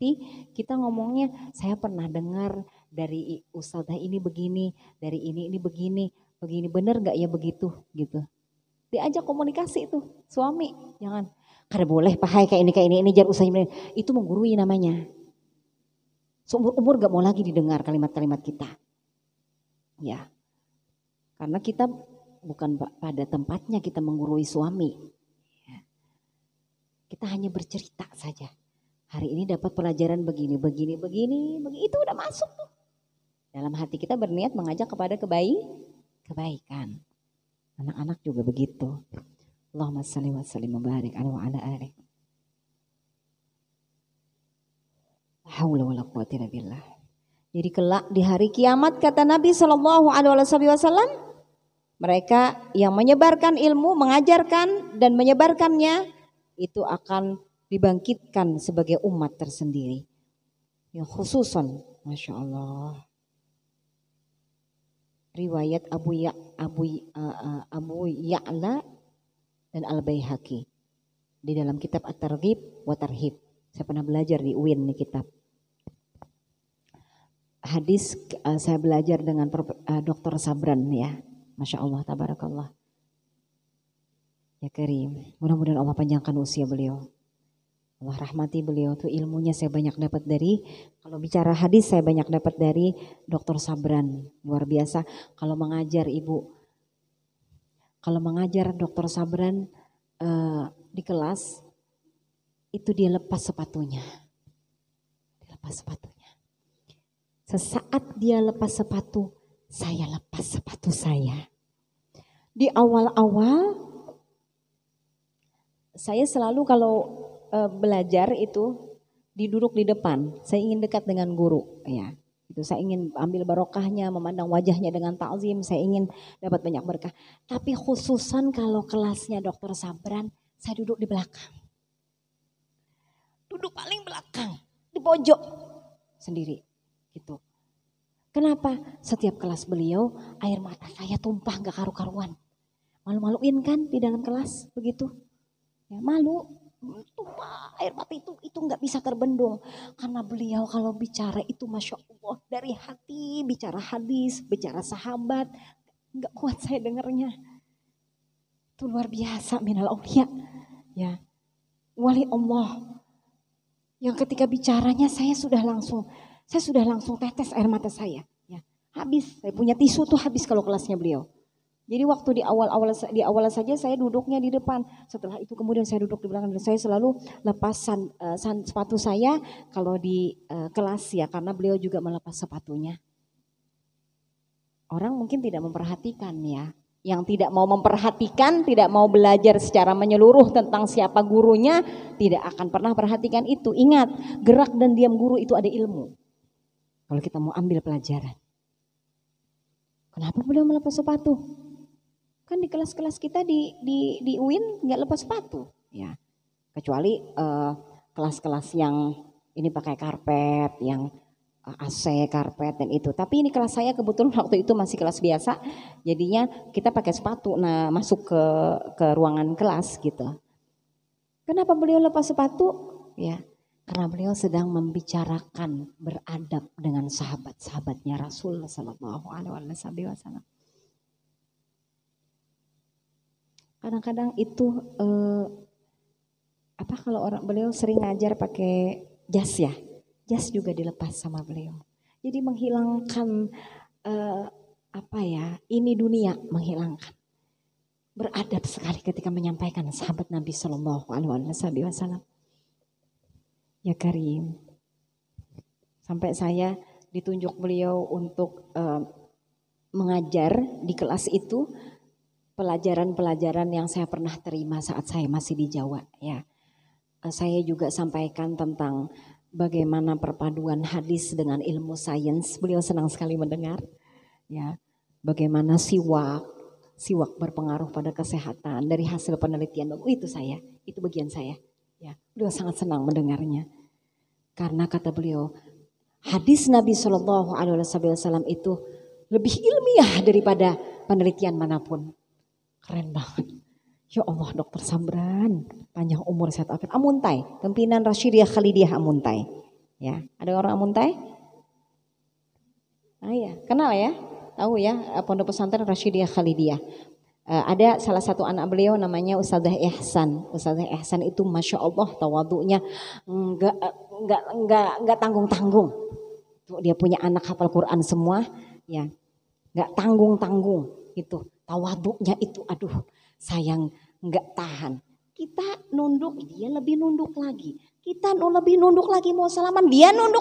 Seperti kita ngomongnya, saya pernah dengar dari ustadzah ini begini, dari ini begini, bener gak ya begitu gitu. Diajak komunikasi itu suami, jangan kada boleh pahai kayak ini jar usahanya, itu menggurui namanya. Seumur-umur gak mau lagi didengar kalimat-kalimat kita. Ya, karena kita bukan pada tempatnya kita menggurui suami. Kita hanya bercerita saja. Hari ini dapat pelajaran begini, itu udah masuk tuh. Dalam hati kita berniat mengajak kepada kebaikan. Anak-anak juga begitu. Allahumma shalli wa sallim wa barik alaihi wa ala alihi. La haula wala quwwata illa billah. Jadi kelak di hari kiamat kata Nabi sallallahu alaihi wasallam, mereka yang menyebarkan ilmu, mengajarkan dan menyebarkannya itu akan dibangkitkan sebagai umat tersendiri. Yang khususan, Masya Allah. Riwayat Abu Ya'la dan Al-Baihaqi di dalam kitab At-Targhib wa Tarhib. Saya pernah belajar di UIN nih kitab. Hadis saya belajar dengan Dr. Sabran ya. Masya Allah, tabarakallah. Ya Karim, mudah-mudahan Allah panjangkan usia beliau. Allah rahmati beliau, tuh ilmunya saya banyak dapat dari, kalau bicara hadis saya banyak dapat dari Dr. Sabran, luar biasa. Kalau mengajar Dr. Sabran di kelas, itu dia lepas sepatunya. Sesaat dia lepas sepatu, saya lepas sepatu saya. Di awal-awal, saya selalu kalau belajar itu duduk di depan. Saya ingin dekat dengan guru, ya. Itu saya ingin ambil barokahnya, memandang wajahnya dengan ta'zim. Saya ingin dapat banyak berkah. Tapi khususan kalau kelasnya Dr. Sabran, saya duduk di belakang. Duduk paling belakang, di pojok sendiri, gitu. Kenapa? Setiap kelas beliau, air mata saya tumpah gak karu-karuan. Malu-maluin kan di dalam kelas, begitu. Ya, malu, tumpah air mata itu nggak bisa terbendung karena beliau kalau bicara itu Masya Allah dari hati, bicara hadis, bicara sahabat, nggak kuat saya dengarnya. Itu luar biasa minal aulia, ya wali Allah yang ketika bicaranya saya sudah langsung tetes air mata saya, ya habis. Saya punya tisu tuh habis kalau kelasnya beliau. Jadi waktu di awal saja saya duduknya di depan. Setelah itu kemudian saya duduk di belakang dan saya selalu lepas sepatu saya kalau di kelas ya, karena beliau juga melepas sepatunya. Orang mungkin tidak memperhatikan ya. Yang tidak mau memperhatikan, tidak mau belajar secara menyeluruh tentang siapa gurunya, tidak akan pernah perhatikan itu. Ingat, gerak dan diam guru itu ada ilmu. Kalau kita mau ambil pelajaran. Kenapa beliau melepas sepatu? Kan di kelas-kelas kita di UIN nggak lepas sepatu, ya. Kecuali kelas-kelas yang ini pakai karpet, yang AC karpet dan itu. Tapi ini kelas saya kebetulan waktu itu masih kelas biasa, jadinya kita pakai sepatu. Nah masuk ke ruangan kelas gitu. Kenapa beliau lepas sepatu? Ya, karena beliau sedang membicarakan beradab dengan sahabat-sahabatnya Rasul Sallallahu Alaihi Wasallam. Kadang-kadang itu kalau beliau sering ngajar pakai jas ya, jas juga dilepas sama beliau. Jadi menghilangkan ini dunia, menghilangkan. Beradab sekali ketika menyampaikan sahabat Nabi Sallallahu Alaihi Wasallam. Ya Karim, sampai saya ditunjuk beliau untuk mengajar di kelas itu. Pelajaran-pelajaran yang saya pernah terima saat saya masih di Jawa ya. Saya juga sampaikan tentang bagaimana perpaduan hadis dengan ilmu sains. Beliau senang sekali mendengar ya. Bagaimana siwak berpengaruh pada kesehatan dari hasil penelitian. Itu bagian saya ya. Beliau sangat senang mendengarnya. Karena kata beliau, hadis Nabi Shallallahu Alaihi Wasallam itu lebih ilmiah daripada penelitian manapun. Keren banget. Ya Allah, Dr. Sabran, panjang umur sehat afiat. Amuntai, pimpinan Rasyidiyah Khalidiyah Amuntai. Ya, ada orang Amuntai? Ah ya, kenal ya? Tahu ya, Pondok Pesantren Rasyidiyah Khalidiyah. Ada salah satu anak beliau namanya Ustadzah Ihsan. Ustadzah Ihsan itu masya Allah tawadunya nggak tanggung-tanggung. Dia punya anak hafal Quran semua, ya nggak tanggung-tanggung itu. Tawadunya itu, aduh sayang nggak tahan. Kita nunduk, dia lebih nunduk lagi. Kita lebih nunduk lagi mau salaman, dia nunduk.